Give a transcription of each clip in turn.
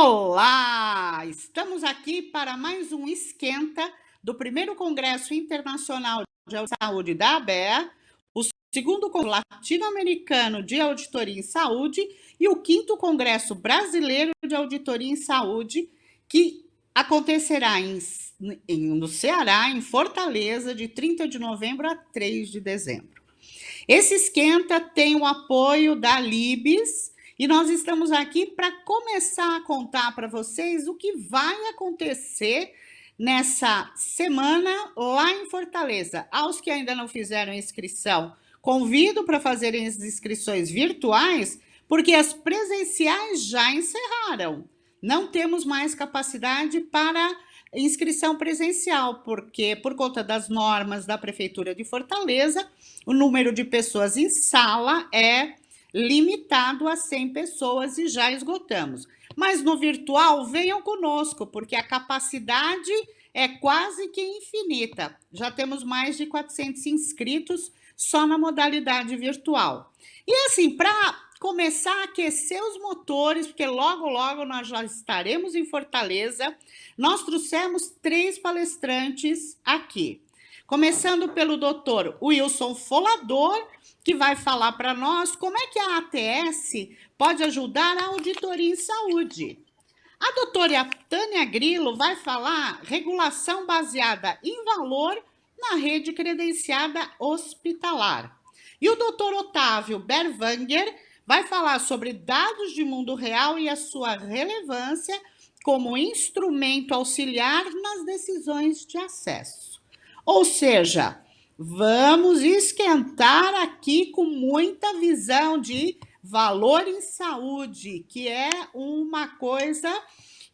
Olá! Estamos aqui para mais um esquenta do primeiro Congresso Internacional de Saúde da ABEA, o segundo Congresso Latino-Americano de Auditoria em Saúde e o quinto Congresso Brasileiro de Auditoria em Saúde, que acontecerá no Ceará, em Fortaleza, de 30 de novembro a 3 de dezembro. Esse esquenta tem o apoio da Libes e nós estamos aqui para começar a contar para vocês o que vai acontecer nessa semana lá em Fortaleza. Aos que ainda não fizeram inscrição, convido para fazerem as inscrições virtuais, porque as presenciais já encerraram. Não temos mais capacidade para inscrição presencial, porque por conta das normas da Prefeitura de Fortaleza, o número de pessoas em sala é limitado a 100 pessoas e já esgotamos. Mas no virtual, venham conosco, porque a capacidade é quase que infinita. Já temos mais de 400 inscritos só na modalidade virtual. E assim, para começar a aquecer os motores, porque logo, logo nós já estaremos em Fortaleza, nós trouxemos 3 palestrantes aqui. Começando pelo doutor Wilson Folador, que vai falar para nós como é que a ATS pode ajudar a auditoria em saúde. A doutora Tânia Grilo vai falar regulação baseada em valor na rede credenciada hospitalar. E o doutor Otávio Berwanger vai falar sobre dados de mundo real e a sua relevância como instrumento auxiliar nas decisões de acesso. Ou seja, vamos esquentar aqui com muita visão de valor em saúde, que é uma coisa,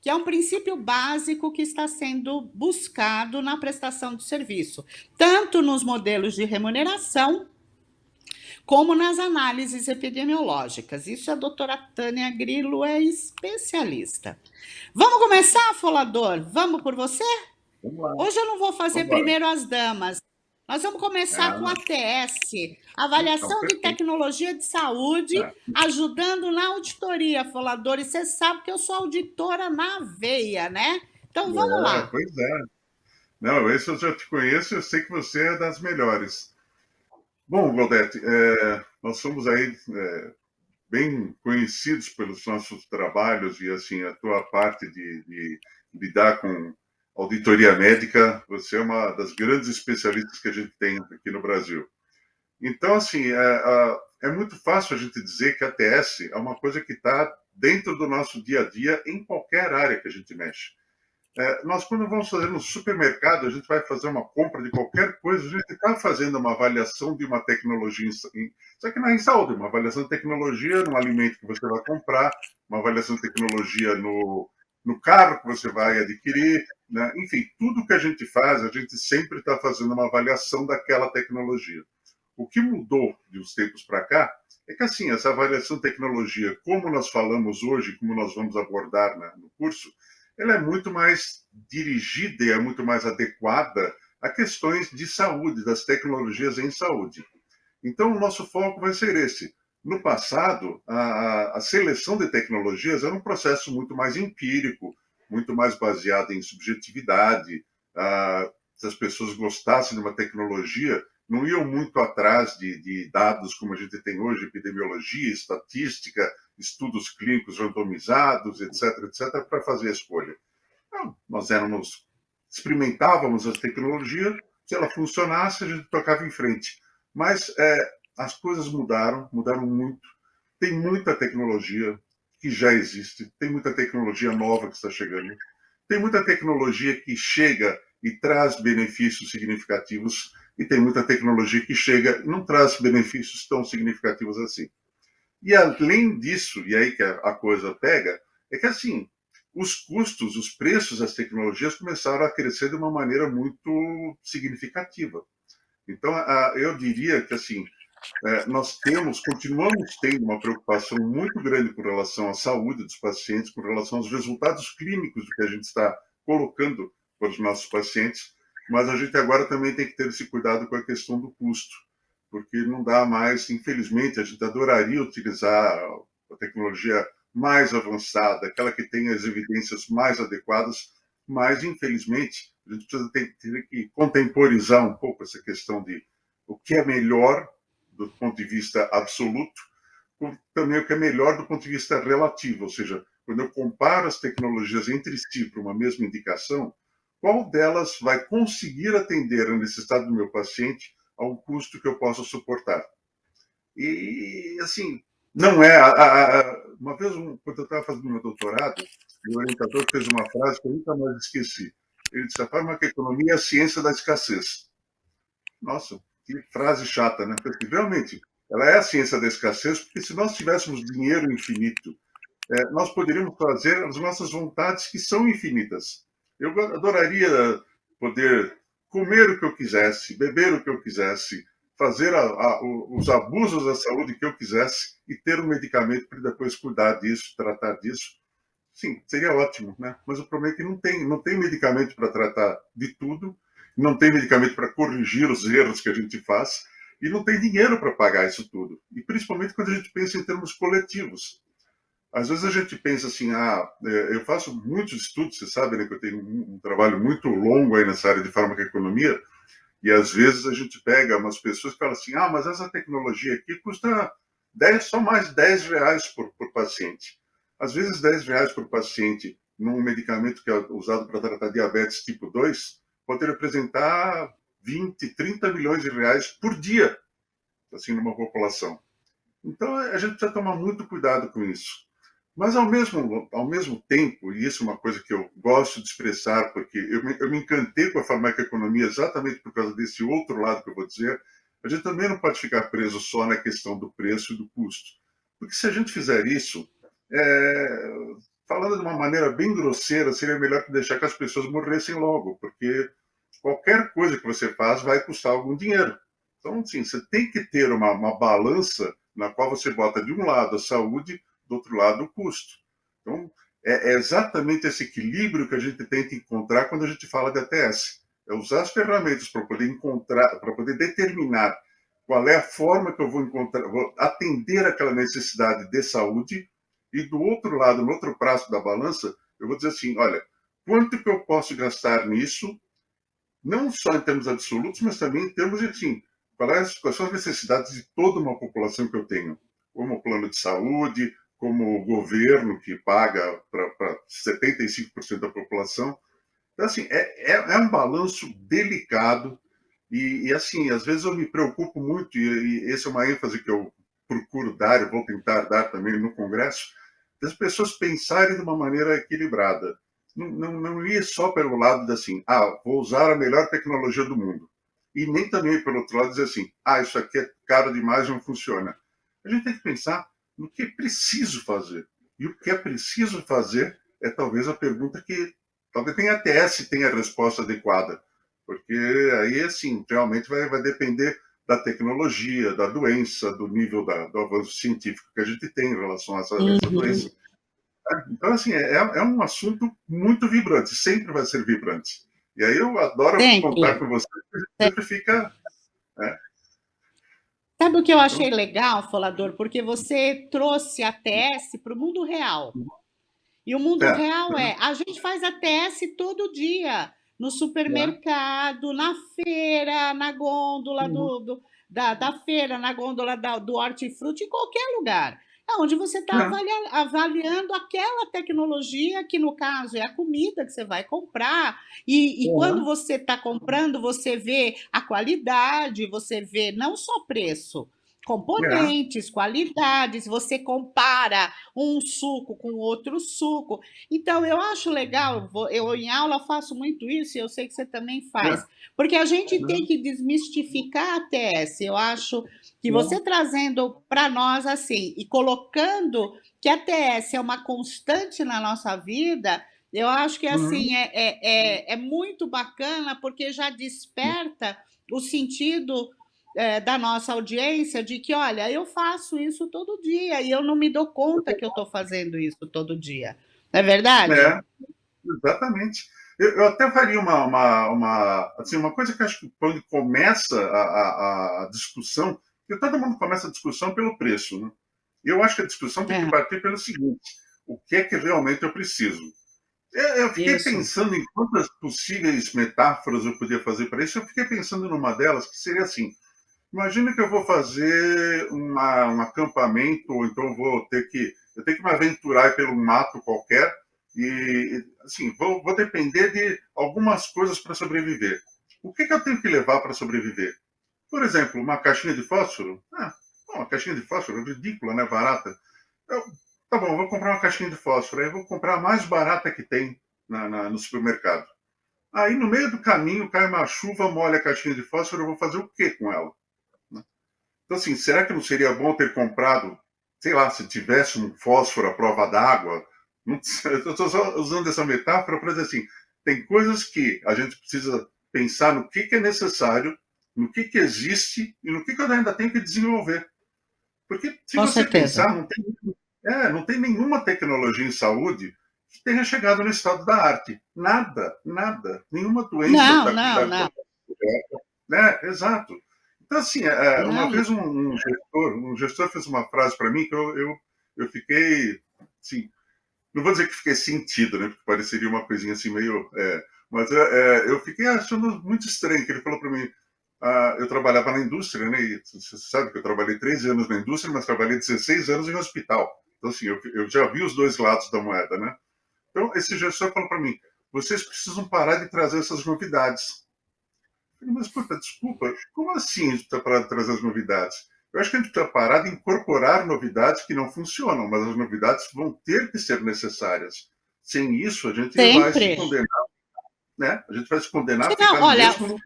que é um princípio básico que está sendo buscado na prestação de serviço, tanto nos modelos de remuneração, como nas análises epidemiológicas. Isso a doutora Tânia Grilo é especialista. Vamos começar, Folador? Vamos por você? Vamos lá, Hoje eu não vou fazer vamos embora. primeiro as damas. Nós vamos começar com a Ah, ATS, então, Avaliação de perfeito. Tecnologia de Saúde, Ah, ajudando na auditoria, Folador. E você sabe que eu sou auditora na veia, né? Então vamos lá. pois é. Não, esse eu já te conheço, eu sei que você é das melhores. Bom, Valdete, nós somos aí bem conhecidos pelos nossos trabalhos e assim a tua parte de lidar com auditoria médica, você é uma das grandes especialistas que a gente tem aqui no Brasil. Então, assim, é muito fácil a gente dizer que a ATS é uma coisa que está dentro do nosso dia a dia em qualquer área que a gente mexe. Nós, quando vamos fazer no supermercado, a gente vai fazer uma compra de qualquer coisa, a gente está fazendo uma avaliação de uma tecnologia, só que não é em saúde, uma avaliação de tecnologia no alimento que você vai comprar, uma avaliação de tecnologia no carro que você vai adquirir, né? Enfim, tudo que a gente faz, a gente sempre está fazendo uma avaliação daquela tecnologia. O que mudou de uns tempos para cá é que, assim, essa avaliação de tecnologia, como nós falamos hoje, como nós vamos abordar, né, no curso, ela é muito mais dirigida e é muito mais adequada a questões de saúde, das tecnologias em saúde. Então, o nosso foco vai ser esse. No passado, a seleção de tecnologias era um processo muito mais empírico, muito mais baseado em subjetividade. Se as pessoas gostassem de uma tecnologia, não iam muito atrás de dados como a gente tem hoje, epidemiologia, estatística, estudos clínicos randomizados, etc., para fazer a escolha. Então, nós experimentávamos a tecnologia, se ela funcionasse, a gente tocava em frente. Mas as coisas mudaram muito. Tem muita tecnologia que já existe, tem muita tecnologia nova que está chegando, tem muita tecnologia que chega e traz benefícios significativos, e tem muita tecnologia que chega e não traz benefícios tão significativos assim. E além disso, e aí que a coisa pega, é que assim, os custos, os preços das tecnologias começaram a crescer de uma maneira muito significativa. Então, eu diria que assim, continuamos tendo uma preocupação muito grande com relação à saúde dos pacientes, com relação aos resultados clínicos do que a gente está colocando para os nossos pacientes, mas a gente agora também tem que ter esse cuidado com a questão do custo, porque não dá mais, infelizmente, a gente adoraria utilizar a tecnologia mais avançada, aquela que tem as evidências mais adequadas, mas, infelizmente, a gente precisa ter que contemporizar um pouco essa questão de o que é melhor do ponto de vista absoluto, com também o que é melhor do ponto de vista relativo, ou seja, quando eu comparo as tecnologias entre si para uma mesma indicação, qual delas vai conseguir atender a necessidade do meu paciente a um custo que eu possa suportar? E, assim, não é. Uma vez, quando eu estava fazendo meu doutorado, o orientador fez uma frase que eu nunca mais esqueci. Ele disse: a farmacoeconomia é a ciência da escassez. Nossa, que frase chata, né? Porque realmente ela é a ciência da escassez, porque se nós tivéssemos dinheiro infinito, nós poderíamos fazer as nossas vontades que são infinitas. Eu adoraria poder comer o que eu quisesse, beber o que eu quisesse, fazer os abusos da saúde que eu quisesse e ter um medicamento para depois cuidar disso, tratar disso. Sim, seria ótimo, né? Mas o problema é que não tem medicamento para tratar de tudo, não tem medicamento para corrigir os erros que a gente faz e não tem dinheiro para pagar isso tudo. E principalmente quando a gente pensa em termos coletivos. Às vezes a gente pensa assim, eu faço muitos estudos, você sabe, né, que eu tenho um trabalho muito longo aí nessa área de farmacoeconomia, e às vezes a gente pega umas pessoas que falam assim, mas essa tecnologia aqui custa só mais R$ 10 por paciente. Às vezes R$ 10 por paciente num medicamento que é usado para tratar diabetes tipo 2 pode representar 20, 30 milhões de reais por dia, assim, numa população. Então a gente precisa tomar muito cuidado com isso. Mas, ao mesmo tempo, e isso é uma coisa que eu gosto de expressar, porque eu me encantei com a farmacoeconomia exatamente por causa desse outro lado que eu vou dizer, a gente também não pode ficar preso só na questão do preço e do custo. Porque se a gente fizer isso, é, falando de uma maneira bem grosseira, seria melhor que deixar que as pessoas morressem logo, porque qualquer coisa que você faz vai custar algum dinheiro. Então, sim, você tem que ter uma balança na qual você bota de um lado a saúde, do outro lado o custo. Então, é exatamente esse equilíbrio que a gente tenta encontrar quando a gente fala de ATS. É usar as ferramentas para poder encontrar, para poder determinar qual é a forma que eu vou encontrar, vou atender aquela necessidade de saúde, e do outro lado, no outro braço da balança, eu vou dizer assim, olha, quanto que eu posso gastar nisso, não só em termos absolutos, mas também em termos de, assim, quais são as necessidades de toda uma população que eu tenho, como o plano de saúde, como o governo que paga para 75% da população. Então, assim, é um balanço delicado e, assim, às vezes eu me preocupo muito, e essa é uma ênfase que eu procuro dar, eu vou tentar dar também no Congresso, das pessoas pensarem de uma maneira equilibrada. Não ir só pelo lado de assim, vou usar a melhor tecnologia do mundo. E nem também pelo outro lado dizer assim, isso aqui é caro demais, não funciona. A gente tem que pensar no que é preciso fazer. E o que é preciso fazer é talvez a pergunta que talvez nem a ATS tenha a resposta adequada. Porque aí, assim, realmente vai depender da tecnologia, da doença, do nível do avanço científico que a gente tem em relação a essa doença. Uhum. Então, assim, é um assunto muito vibrante, sempre vai ser vibrante. E aí eu adoro contar Sempre. com você, porque sempre fica. Né? Sabe o que eu Então, achei legal, Folador? Porque você trouxe a TS para o mundo real. E o mundo é, real a gente faz a TS todo dia, no é, supermercado, na feira, na gôndola da feira, na gôndola do hortifruti, em qualquer lugar. É onde você está é, avaliando aquela tecnologia, que no caso é a comida que você vai comprar. E quando é, você está comprando, você vê a qualidade, você vê não só preço, é, componentes, qualidades, você compara um suco com outro suco. Então, eu acho legal, eu em aula faço muito isso, e eu sei que você também é, faz, porque a gente tem que desmistificar a TS. Eu acho que você trazendo para nós assim, e colocando que a TS é uma constante na nossa vida, eu acho que assim é muito bacana, porque já desperta o sentido da nossa audiência de que, olha, eu faço isso todo dia e eu não me dou conta que eu estou fazendo isso todo dia. Não é verdade? é, exatamente. Eu até faria assim, uma coisa que eu acho que quando começa a discussão, porque todo mundo começa a discussão pelo preço, né? Eu acho que a discussão tem que É. partir pelo seguinte: o que é que realmente eu preciso. Eu fiquei Isso. pensando em quantas possíveis metáforas eu podia fazer para isso. Eu fiquei pensando numa delas que seria assim: imagina que eu vou fazer um acampamento, ou então eu tenho que me aventurar pelo mato qualquer e, assim, vou depender de algumas coisas para sobreviver. O que eu tenho que levar para sobreviver? Por exemplo, uma caixinha de fósforo? Uma caixinha de fósforo é ridícula, né? Barata. Eu, tá bom, eu vou comprar uma caixinha de fósforo. Aí eu vou comprar a mais barata que tem no supermercado. Aí no meio do caminho cai uma chuva, molha a caixinha de fósforo, eu vou fazer o quê com ela? Então, assim, será que não seria bom ter comprado, sei lá, se tivesse um fósforo à prova d'água? Eu estou só usando essa metáfora para dizer assim, tem coisas que a gente precisa pensar no que é necessário, no que existe e no que eu ainda tenho que desenvolver. Porque se Com você certeza. pensar, não tem nenhuma tecnologia em saúde que tenha chegado no estado da arte. Nada, nada. Nenhuma doença Não, está não, não, coberta. Né? Exato. Então, assim, uma não. vez um gestor fez uma frase para mim que eu fiquei, assim, não vou dizer que fiquei sentido, né? Porque pareceria uma coisinha assim meio. Mas eu fiquei achando muito estranho que ele falou para mim. Eu trabalhava na indústria, né? E você sabe que eu trabalhei 13 anos na indústria, mas trabalhei 16 anos em hospital. Então, assim, eu já vi os dois lados da moeda, né? Então, esse gestor falou para mim: vocês precisam parar de trazer essas novidades. Eu falei, mas, puta, desculpa, como assim a gente está parado de trazer as novidades? Eu acho que a gente está parado de incorporar novidades que não funcionam, mas as novidades vão ter que ser necessárias. Sem isso, a gente vai se Sempre. condenar, né? A gente vai se condenar a Senão, ficar no olha, mesmo lugar,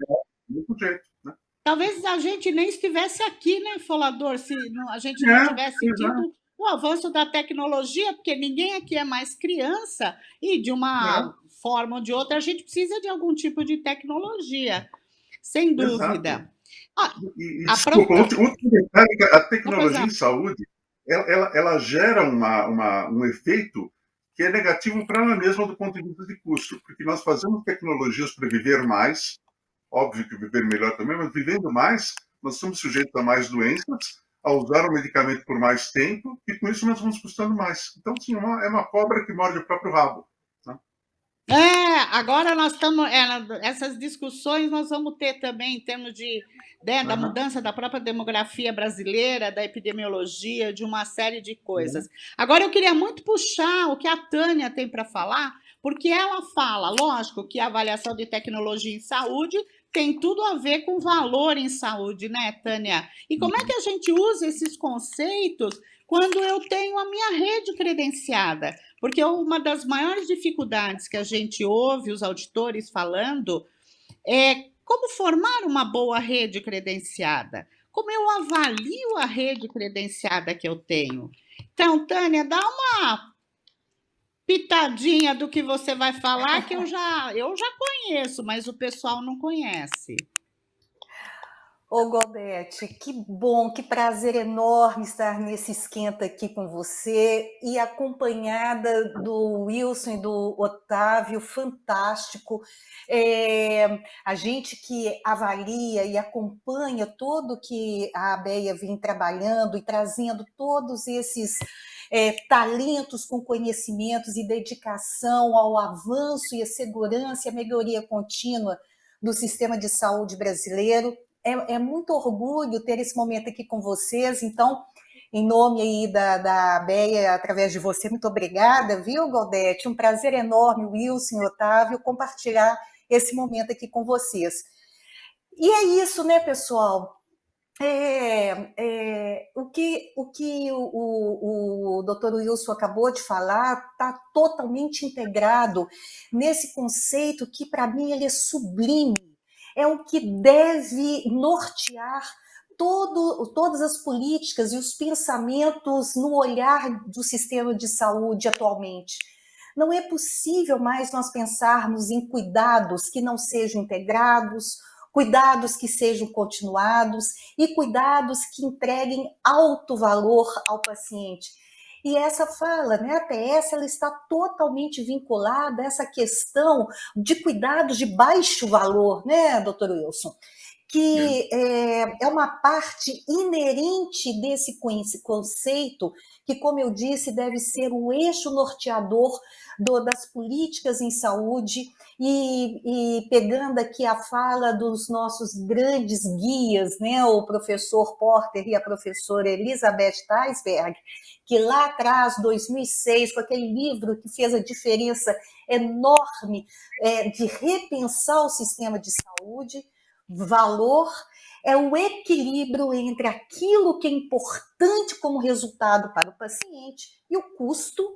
do mesmo jeito, né? talvez a gente nem estivesse aqui, né, Folador, se a gente não tivesse Exato. tido o avanço da tecnologia, porque ninguém aqui é mais criança e de É, uma forma ou de outra a gente precisa de algum tipo de tecnologia, sem exato. dúvida. Ah, Desculpa, outro detalhe, a pois tecnologia não. em saúde, ela gera um efeito que é negativo para ela mesma do ponto de vista de custo, porque nós fazemos tecnologias para viver mais, óbvio que viver melhor também, mas vivendo mais, nós estamos sujeitos a mais doenças, a usar o medicamento por mais tempo, e com isso nós vamos custando mais. Então, sim, é uma cobra que morde o próprio rabo. Né? Agora nós estamos, essas discussões nós vamos ter também em termos de, né, da Uhum. mudança da própria demografia brasileira, da epidemiologia, de uma série de Uhum. coisas. Agora eu queria muito puxar o que a Tânia tem para falar, porque ela fala, lógico, que a avaliação de tecnologia em saúde tem tudo a ver com valor em saúde, né, Tânia? E como é que a gente usa esses conceitos quando eu tenho a minha rede credenciada? Porque uma das maiores dificuldades que a gente ouve os auditores falando é como formar uma boa rede credenciada. Como eu avalio a rede credenciada que eu tenho? Então, Tânia, dá uma pitadinha do que você vai falar que eu já conheço, mas o pessoal não conhece. Ô, Galdete, que bom, que prazer enorme estar nesse esquenta aqui com você e acompanhada do Wilson e do Otávio, fantástico. A gente que avalia e acompanha tudo que a ABEA vem trabalhando e trazendo todos esses talentos com conhecimentos e dedicação ao avanço e a segurança e a melhoria contínua do sistema de saúde brasileiro. É muito orgulho ter esse momento aqui com vocês, então, em nome aí da ABEA, através de você, muito obrigada, viu, Galdete? Um prazer enorme, Wilson e Otávio, compartilhar esse momento aqui com vocês. E é isso, né, pessoal? O que o Dr. Wilson acabou de falar está totalmente integrado nesse conceito que, para mim, ele é sublime. É o que deve nortear todas as políticas e os pensamentos no olhar do sistema de saúde atualmente. Não é possível mais nós pensarmos em cuidados que não sejam integrados, cuidados que sejam continuados e cuidados que entreguem alto valor ao paciente. E essa fala, né, a PS, ela está totalmente vinculada a essa questão de cuidados de baixo valor, né, doutor Wilson? que é uma parte inerente desse conceito, que, como eu disse, deve ser o eixo norteador das políticas em saúde, e pegando aqui a fala dos nossos grandes guias, né, o professor Porter e a professora Elizabeth Teisberg, que lá atrás, 2006, com aquele livro que fez a diferença enorme de repensar o sistema de saúde, valor é o equilíbrio entre aquilo que é importante como resultado para o paciente e o custo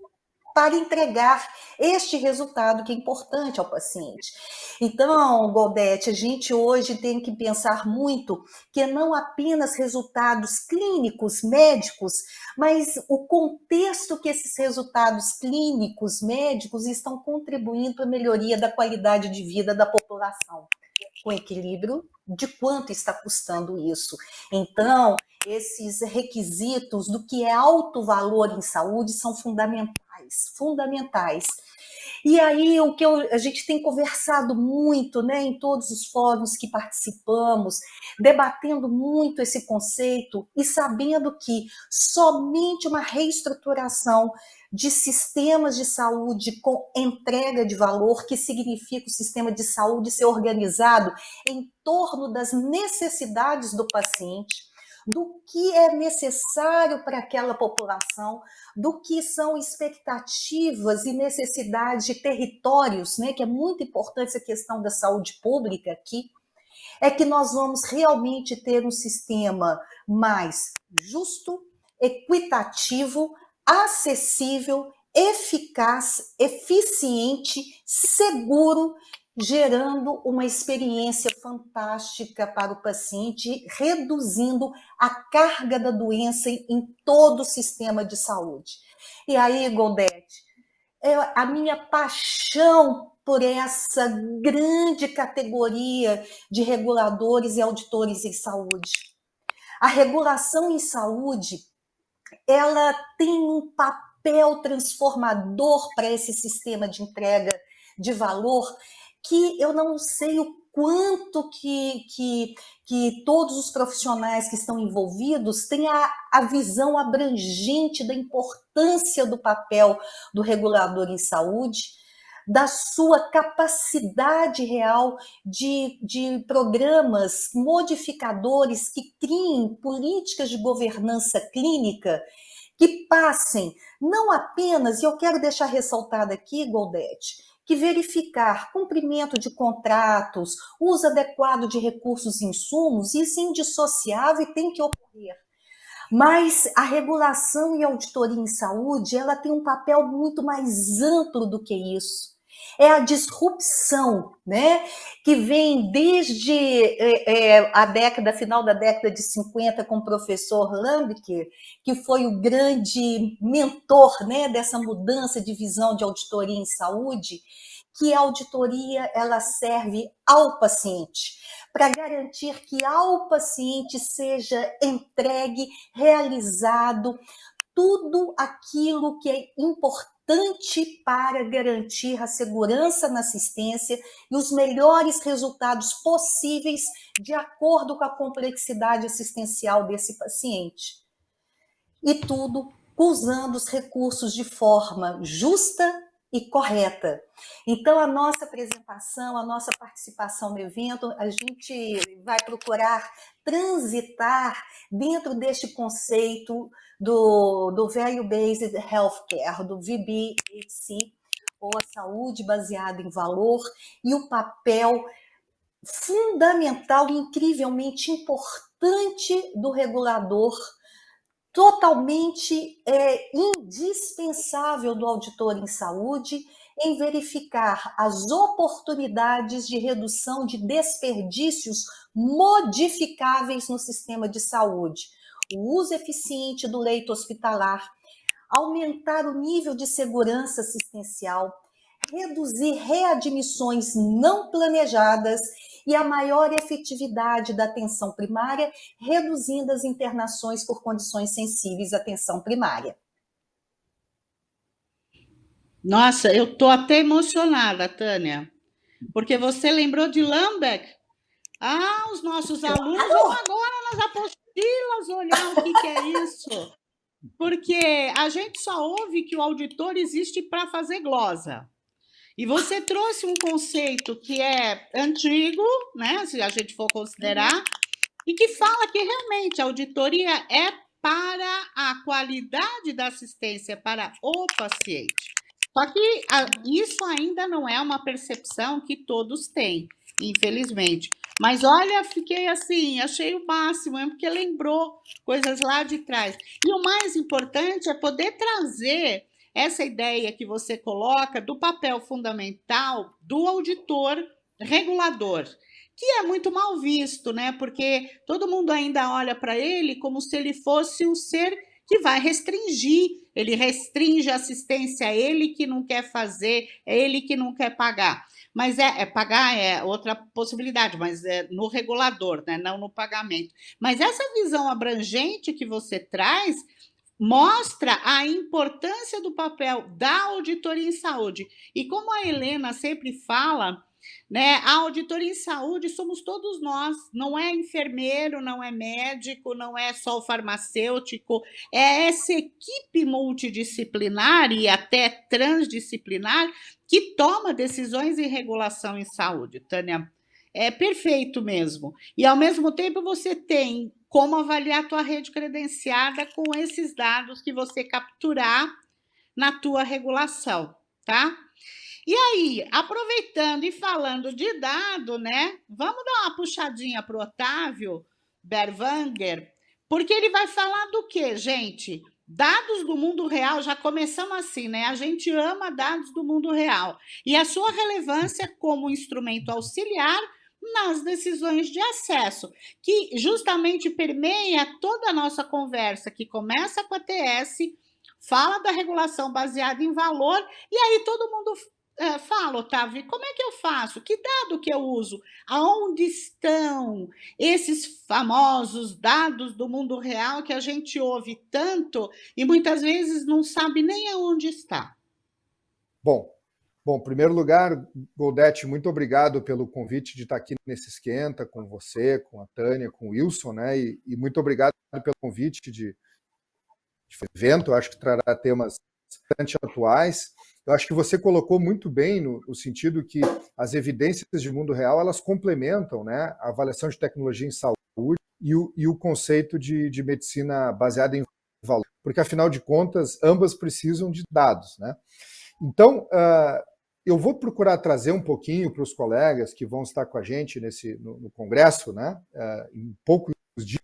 para entregar este resultado que é importante ao paciente. Então, Goldete, a gente hoje tem que pensar muito que não apenas resultados clínicos, médicos, mas o contexto que esses resultados clínicos, médicos estão contribuindo para a melhoria da qualidade de vida da população, com equilíbrio de quanto está custando isso. Então, esses requisitos do que é alto valor em saúde são fundamentais. E aí, o que a gente tem conversado muito, né, em todos os fóruns que participamos, debatendo muito esse conceito e sabendo que somente uma reestruturação de sistemas de saúde com entrega de valor, que significa o sistema de saúde ser organizado em torno das necessidades do paciente, do que é necessário para aquela população, do que são expectativas e necessidades de territórios, né, que é muito importante essa questão da saúde pública aqui, é que nós vamos realmente ter um sistema mais justo, equitativo, acessível, eficaz, eficiente, seguro, gerando uma experiência fantástica para o paciente, reduzindo a carga da doença em todo o sistema de saúde. E aí, Goldete, a minha paixão por essa grande categoria de reguladores e auditores em saúde. A regulação em saúde, ela tem um papel transformador para esse sistema de entrega de valor, que eu não sei o quanto que todos os profissionais que estão envolvidos têm a visão abrangente da importância do papel do regulador em saúde, da sua capacidade real de programas modificadores que criem políticas de governança clínica que passem não apenas, e eu quero deixar ressaltado aqui, Goldete, que verificar cumprimento de contratos, uso adequado de recursos e insumos, isso é indissociável e tem que ocorrer. Mas a regulação e a auditoria em saúde, ela tem um papel muito mais amplo do que isso. É a disrupção, né, que vem desde final da década de 50, com o professor Lambiker, que foi o grande mentor, né, dessa mudança de visão de auditoria em saúde, que a auditoria ela serve ao paciente, para garantir que ao paciente seja entregue, realizado tudo aquilo que é importante para garantir a segurança na assistência e os melhores resultados possíveis de acordo com a complexidade assistencial desse paciente. E tudo usando os recursos de forma justa e correta. Então, a nossa apresentação, a nossa participação no evento, a gente vai procurar transitar dentro deste conceito do Value Based Healthcare, do VBHC, ou a saúde baseada em valor, e o papel fundamental e incrivelmente importante do regulador, totalmente indispensável do auditor em saúde, em verificar as oportunidades de redução de desperdícios modificáveis no sistema de saúde, o uso eficiente do leito hospitalar, aumentar o nível de segurança assistencial, reduzir readmissões não planejadas e a maior efetividade da atenção primária, reduzindo as internações por condições sensíveis à atenção primária. Nossa, eu estou até emocionada, Tânia, porque você lembrou de Lambeck, Ah, os nossos alunos vão agora nas apostilas olhar o que é isso. Porque a gente só ouve que o auditor existe para fazer glosa. E você trouxe um conceito que é antigo, né, se a gente for considerar, e que fala que realmente a auditoria é para a qualidade da assistência para o paciente. Só que isso ainda não é uma percepção que todos têm, infelizmente. Mas olha, fiquei assim, achei o máximo, porque lembrou coisas lá de trás. E o mais importante é poder trazer essa ideia que você coloca do papel fundamental do auditor regulador, que é muito mal visto, né? Porque todo mundo ainda olha para ele como se ele fosse um ser que vai restringir, ele restringe a assistência, é ele que não quer fazer, é ele que não quer pagar. Mas pagar é outra possibilidade, mas é no regulador, né? Não no pagamento. Mas essa visão abrangente que você traz mostra a importância do papel da auditoria em saúde. E como a Helena sempre fala, né, a auditoria em saúde somos todos nós, não é enfermeiro, não é médico, não é só o farmacêutico, é essa equipe multidisciplinar e até transdisciplinar que toma decisões em regulação em saúde, Tânia. É perfeito mesmo. E, ao mesmo tempo, você tem como avaliar a tua rede credenciada com esses dados que você capturar na tua regulação, tá? E aí, aproveitando e falando de dado, né? Vamos dar uma puxadinha para o Otávio Berwanger, porque ele vai falar do quê, gente? Dados do mundo real, já começamos assim, né? A gente ama dados do mundo real. E a sua relevância como instrumento auxiliar nas decisões de acesso, que justamente permeia toda a nossa conversa, que começa com a TS, fala da regulação baseada em valor, e aí todo mundo fala, Otávio, como é que eu faço? Que dado que eu uso? Aonde estão esses famosos dados do mundo real que a gente ouve tanto e muitas vezes não sabe nem aonde está? Bom, em primeiro lugar, Goldete, muito obrigado pelo convite de estar aqui nesse Esquenta com você, com a Tânia, com o Wilson, né? E muito obrigado pelo convite de evento. Eu acho que trará temas bastante atuais. Eu acho que você colocou muito bem no sentido que as evidências de mundo real elas complementam, né, a avaliação de tecnologia em saúde e o conceito de medicina baseada em valor, porque afinal de contas ambas precisam de dados, né? Então, eu vou procurar trazer um pouquinho para os colegas que vão estar com a gente no congresso, né, em poucos dias.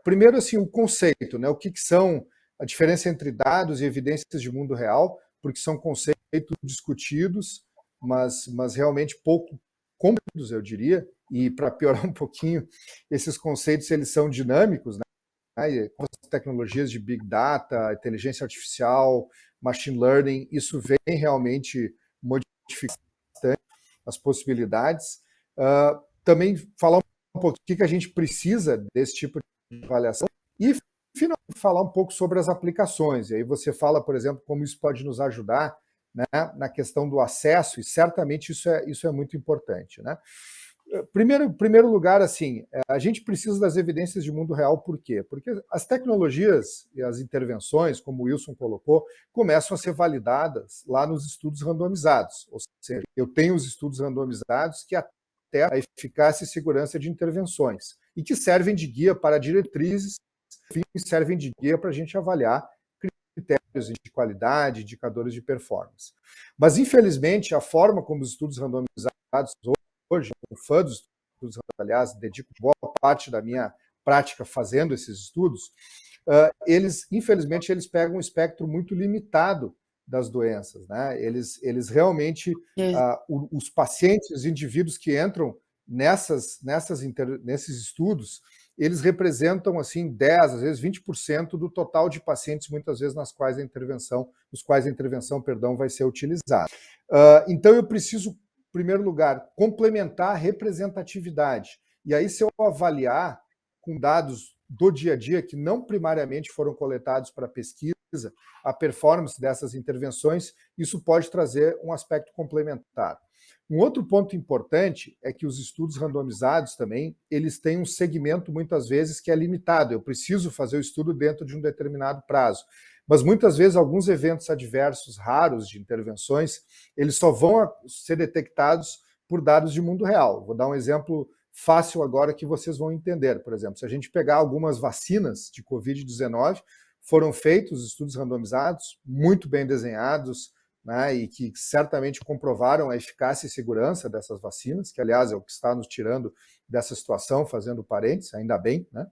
Primeiro, assim, o conceito, né, o que são a diferença entre dados e evidências de mundo real, porque são conceitos discutidos, mas realmente pouco compreendidos, eu diria, e para piorar um pouquinho, esses conceitos eles são dinâmicos, né? Com as tecnologias de Big Data, inteligência artificial, Machine Learning, isso vem realmente modificar bastante as possibilidades. Também falar um pouquinho o que a gente precisa desse tipo de avaliação e, finalmente, falar um pouco sobre as aplicações. E aí você fala, por exemplo, como isso pode nos ajudar, né, na questão do acesso, e certamente isso é muito importante, né? Primeiro lugar, assim, a gente precisa das evidências de mundo real, por quê? Porque as tecnologias e as intervenções, como o Wilson colocou, começam a ser validadas lá nos estudos randomizados. Ou seja, eu tenho os estudos randomizados que até a eficácia e segurança de intervenções e que servem de guia para diretrizes, enfim, servem de guia para a gente avaliar critérios de qualidade, indicadores de performance. Mas, infelizmente, a forma como os estudos randomizados hoje, um fã dos estudos, aliás, dedico boa parte da minha prática fazendo esses estudos, infelizmente, eles pegam um espectro muito limitado das doenças, né? Eles realmente, os pacientes, os indivíduos que entram nesses estudos, eles representam, assim, 10%, às vezes 20% do total de pacientes, muitas vezes, nos quais a intervenção vai ser utilizada. Então, eu preciso, em primeiro lugar, complementar a representatividade. E aí, se eu avaliar com dados do dia a dia, que não primariamente foram coletados para pesquisa, a performance dessas intervenções, isso pode trazer um aspecto complementar. Um outro ponto importante é que os estudos randomizados também, eles têm um segmento, muitas vezes, que é limitado. Eu preciso fazer o estudo dentro de um determinado prazo. Mas, muitas vezes, alguns eventos adversos raros de intervenções, eles só vão ser detectados por dados de mundo real. Vou dar um exemplo fácil agora que vocês vão entender. Por exemplo, se a gente pegar algumas vacinas de Covid-19, foram feitos estudos randomizados, muito bem desenhados, né, e que certamente comprovaram a eficácia e segurança dessas vacinas, que, aliás, é o que está nos tirando dessa situação, fazendo parênteses, ainda bem, né?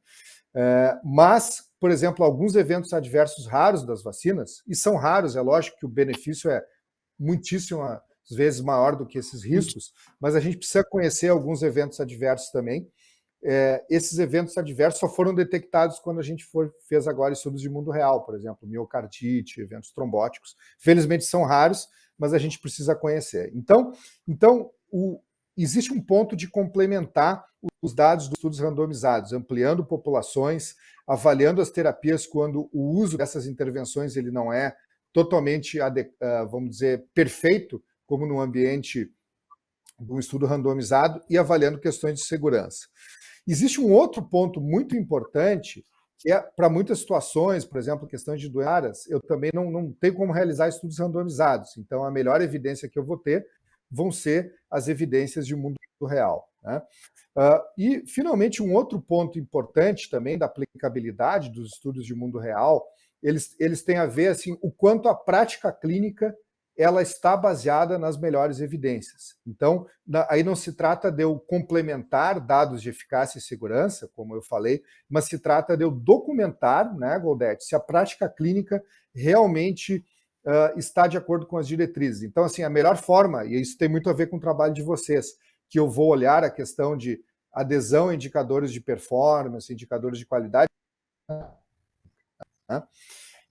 Mas, por exemplo, alguns eventos adversos raros das vacinas, e são raros, é lógico que o benefício é muitíssimas vezes maior do que esses riscos, mas a gente precisa conhecer alguns eventos adversos também. Esses eventos adversos só foram detectados quando a gente fez agora estudos de mundo real, por exemplo, miocardite, eventos trombóticos. Felizmente são raros, mas a gente precisa conhecer. Então existe um ponto de complementar os dados dos estudos randomizados, ampliando populações, avaliando as terapias quando o uso dessas intervenções ele não é totalmente, vamos dizer, perfeito, como no ambiente de um estudo randomizado, e avaliando questões de segurança. Existe um outro ponto muito importante, que é para muitas situações, por exemplo, questões de doenças, eu também não tenho como realizar estudos randomizados. Então, a melhor evidência que eu vou ter vão ser as evidências de mundo real, né? E, finalmente, um outro ponto importante também da aplicabilidade dos estudos de mundo real, eles têm a ver assim, o quanto a prática clínica ela está baseada nas melhores evidências. Então, aí não se trata de eu complementar dados de eficácia e segurança, como eu falei, mas se trata de eu documentar, né, Goldete, se a prática clínica realmente está de acordo com as diretrizes. Então, assim, a melhor forma, e isso tem muito a ver com o trabalho de vocês, que eu vou olhar a questão de adesão a indicadores de performance, indicadores de qualidade, né?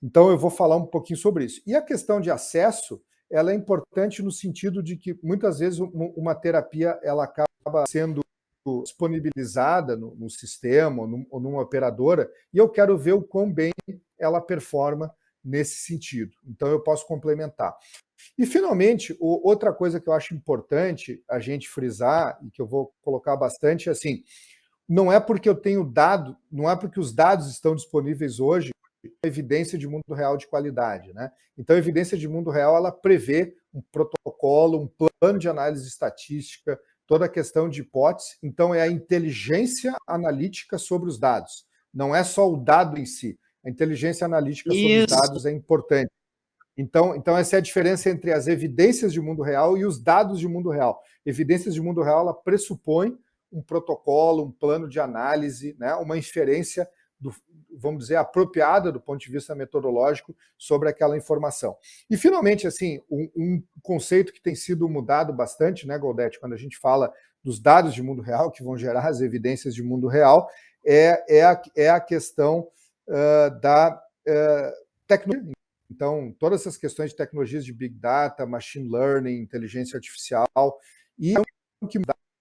Então, eu vou falar um pouquinho sobre isso. E a questão de acesso, ela é importante no sentido de que, muitas vezes, uma terapia ela acaba sendo disponibilizada no sistema ou numa operadora, e eu quero ver o quão bem ela performa nesse sentido. Então, eu posso complementar. E, finalmente, outra coisa que eu acho importante a gente frisar, e que eu vou colocar bastante, é assim, não é porque eu tenho dado, não é porque os dados estão disponíveis hoje, evidência de mundo real de qualidade, né? Então, a evidência de mundo real, ela prevê um protocolo, um plano de análise estatística, toda a questão de hipótese. Então, é a inteligência analítica sobre os dados. Não é só o dado em si. A inteligência analítica sobre os dados é importante. Então, essa é a diferença entre as evidências de mundo real e os dados de mundo real. Evidências de mundo real, ela pressupõe um protocolo, um plano de análise, né? Uma inferência vamos dizer, apropriada do ponto de vista metodológico sobre aquela informação. E, finalmente, assim, um conceito que tem sido mudado bastante, né, Goldete, quando a gente fala dos dados de mundo real, que vão gerar as evidências de mundo real, é a questão da tecnologia. Então, todas essas questões de tecnologias de Big Data, Machine Learning, inteligência artificial, e que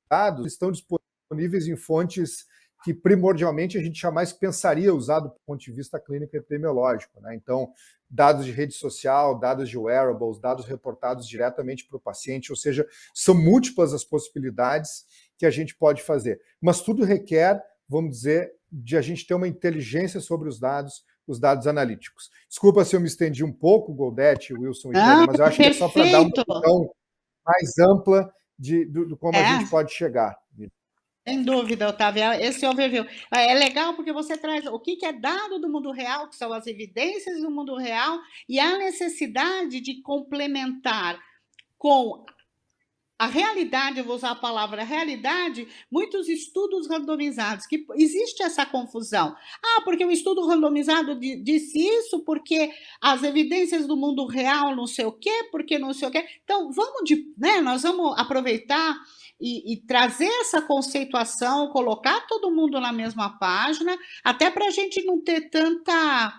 dados estão disponíveis em fontes que primordialmente a gente jamais pensaria usar do ponto de vista clínico e epidemiológico, né? Então, dados de rede social, dados de wearables, dados reportados diretamente para o paciente, ou seja, são múltiplas as possibilidades que a gente pode fazer. Mas tudo requer, vamos dizer, de a gente ter uma inteligência sobre os dados analíticos. Desculpa se eu me estendi um pouco, Goldete, Wilson e Tânia, mas eu acho que é só para dar uma visão mais ampla de como a gente pode chegar. Sem dúvida, Otávio, esse overview. É legal porque você traz o que é dado do mundo real, que são as evidências do mundo real, e a necessidade de complementar com a realidade, eu vou usar a palavra realidade, muitos estudos randomizados, que existe essa confusão. Porque o estudo randomizado disse isso, porque as evidências do mundo real não sei o quê, porque não sei o quê. Então, nós vamos aproveitar e trazer essa conceituação, colocar todo mundo na mesma página, até para a gente não ter tanta,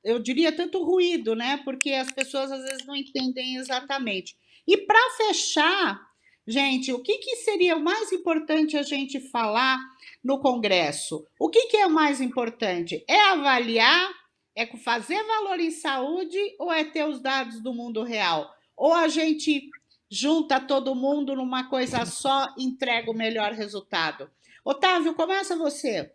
eu diria, tanto ruído, né? Porque as pessoas às vezes não entendem exatamente. E para fechar, gente, o que seria o mais importante a gente falar no Congresso? O que é o mais importante? É avaliar É fazer valor em saúde ou é ter os dados do mundo real? Ou a gente junta todo mundo numa coisa só e entrega o melhor resultado? Otávio, começa você.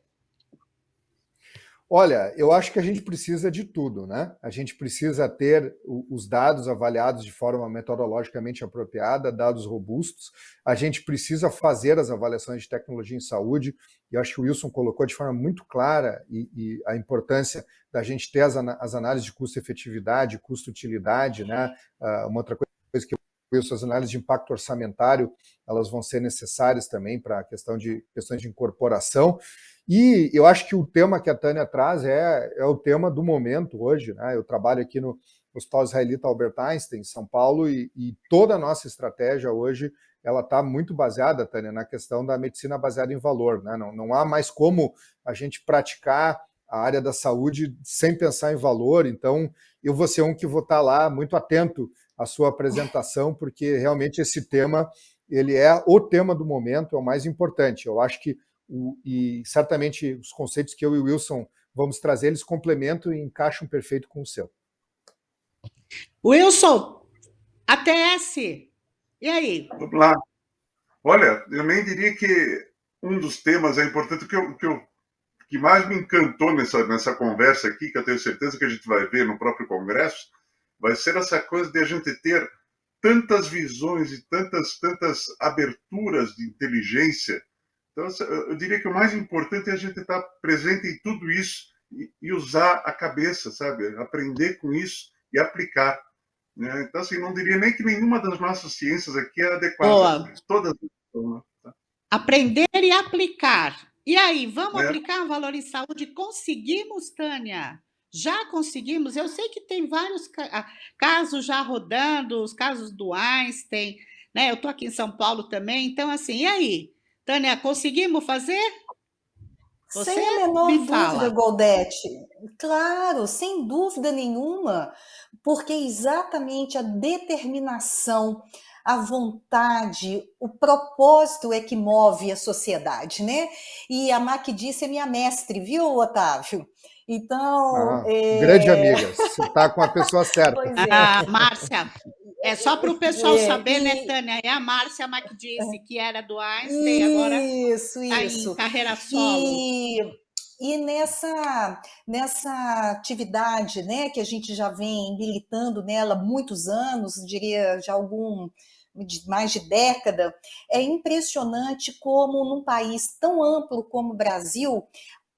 Olha, eu acho que a gente precisa de tudo, né? A gente precisa ter os dados avaliados de forma metodologicamente apropriada, dados robustos. A gente precisa fazer as avaliações de tecnologia em saúde. E eu acho que o Wilson colocou de forma muito clara e a importância da gente ter as análises de custo-efetividade, custo-utilidade, né? Uma outra coisa que Wilson, as análises de impacto orçamentário, elas vão ser necessárias também para a questões de incorporação. E eu acho que o tema que a Tânia traz é o tema do momento hoje, né? Eu trabalho aqui no Hospital Israelita Albert Einstein, em São Paulo, e toda a nossa estratégia hoje ela está muito baseada, Tânia, na questão da medicina baseada em valor, né? Não há mais como a gente praticar a área da saúde sem pensar em valor. Então, eu vou ser um que vou estar lá muito atento à sua apresentação, porque realmente esse tema ele é o tema do momento, é o mais importante. Eu acho que e certamente os conceitos que eu e o Wilson vamos trazer, eles complementam e encaixam perfeito com o seu. Wilson, ATS, e aí? Vamos lá. Olha, eu nem diria que um dos temas é importante, que mais me encantou nessa conversa aqui, que eu tenho certeza que a gente vai ver no próprio Congresso, vai ser essa coisa de a gente ter tantas visões e tantas aberturas de inteligência. Então, eu diria que o mais importante é a gente estar presente em tudo isso e usar a cabeça, sabe? Aprender com isso e aplicar. Né? Então, assim, não diria nem que nenhuma das nossas ciências aqui é adequada. Boa. Todas são, tá? Aprender e aplicar. E aí, vamos aplicar valor em saúde? Conseguimos, Tânia? Já conseguimos? Eu sei que tem vários casos já rodando, os casos do Einstein, né? Eu estou aqui em São Paulo também, então, assim, e aí? Tânia, conseguimos fazer? Você sem a menor me dúvida, fala. Goldete. Claro, sem dúvida nenhuma, porque exatamente a determinação, a vontade, o propósito é que move a sociedade, né? E a Mac disse é minha mestre, viu, Otávio? Então, grande amiga, você está com a pessoa certa. Pois é. Márcia, é só para o pessoal saber, né, Tânia? É a Márcia Mac disse que era do Einstein, agora está em carreira solo. E nessa atividade, né, que a gente já vem militando nela há muitos anos, diria já mais de década, é impressionante como num país tão amplo como o Brasil,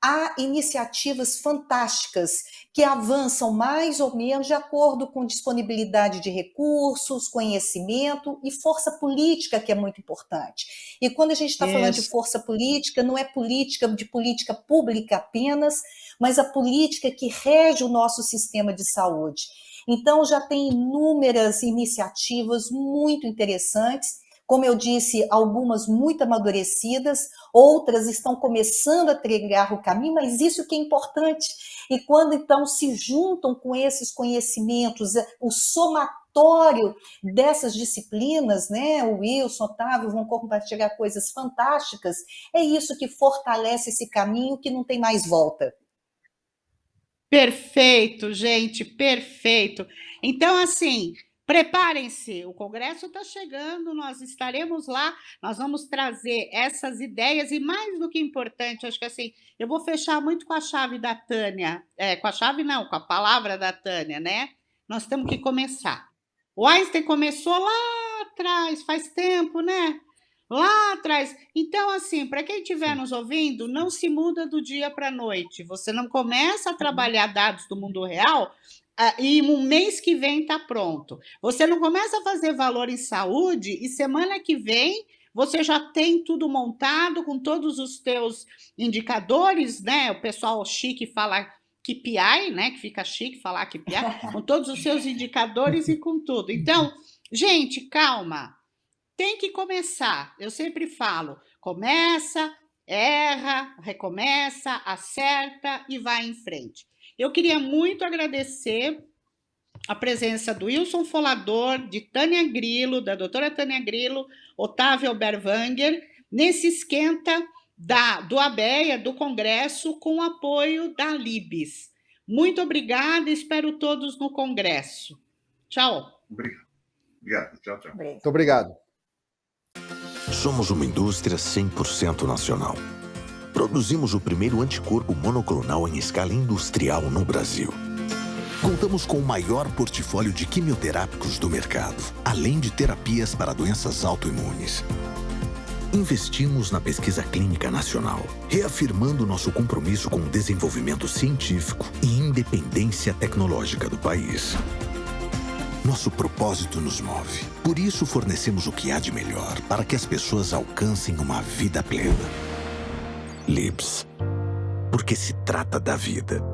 há iniciativas fantásticas que avançam mais ou menos de acordo com disponibilidade de recursos, conhecimento e força política, que é muito importante. E quando a gente está falando de força política, não é política de política pública apenas, mas a política que rege o nosso sistema de saúde. Então, já tem inúmeras iniciativas muito interessantes, como eu disse, algumas muito amadurecidas, outras estão começando a trilhar o caminho, mas isso que é importante. E quando, então, se juntam com esses conhecimentos, o somatório dessas disciplinas, né? O Wilson, Otávio vão compartilhar coisas fantásticas, é isso que fortalece esse caminho que não tem mais volta. Perfeito, gente, perfeito. Então, assim, preparem-se, o Congresso está chegando, nós estaremos lá, nós vamos trazer essas ideias e mais do que importante, acho que assim, eu vou fechar muito com a chave da Tânia, com a chave não, com a palavra da Tânia, né? Nós temos que começar. O Einstein começou lá atrás, faz tempo, né? Lá atrás. Então, assim, para quem estiver nos ouvindo, não se muda do dia para a noite. Você não começa a trabalhar dados do mundo real e um mês que vem está pronto. Você não começa a fazer valor em saúde e semana que vem você já tem tudo montado com todos os teus indicadores, né? O pessoal chique fala KPI, né? Que fica chique falar KPI, com todos os seus indicadores e com tudo. Então, gente, calma. Tem que começar. Eu sempre falo, começa, erra, recomeça, acerta e vai em frente. Eu queria muito agradecer a presença do Wilson Folador, de Tânia Grilo, da doutora Tânia Grilo, Otávio Alberwanger, nesse esquenta do ABEA, do Congresso, com apoio da Libes. Muito obrigada e espero todos no Congresso. Tchau. Obrigado. Tchau, tchau. Muito obrigado. Somos uma indústria 100% nacional. Produzimos o primeiro anticorpo monoclonal em escala industrial no Brasil. Contamos com o maior portfólio de quimioterápicos do mercado, além de terapias para doenças autoimunes. Investimos na pesquisa clínica nacional, reafirmando nosso compromisso com o desenvolvimento científico e independência tecnológica do país. Nosso propósito nos move. Por isso, fornecemos o que há de melhor para que as pessoas alcancem uma vida plena. Lips. Porque se trata da vida.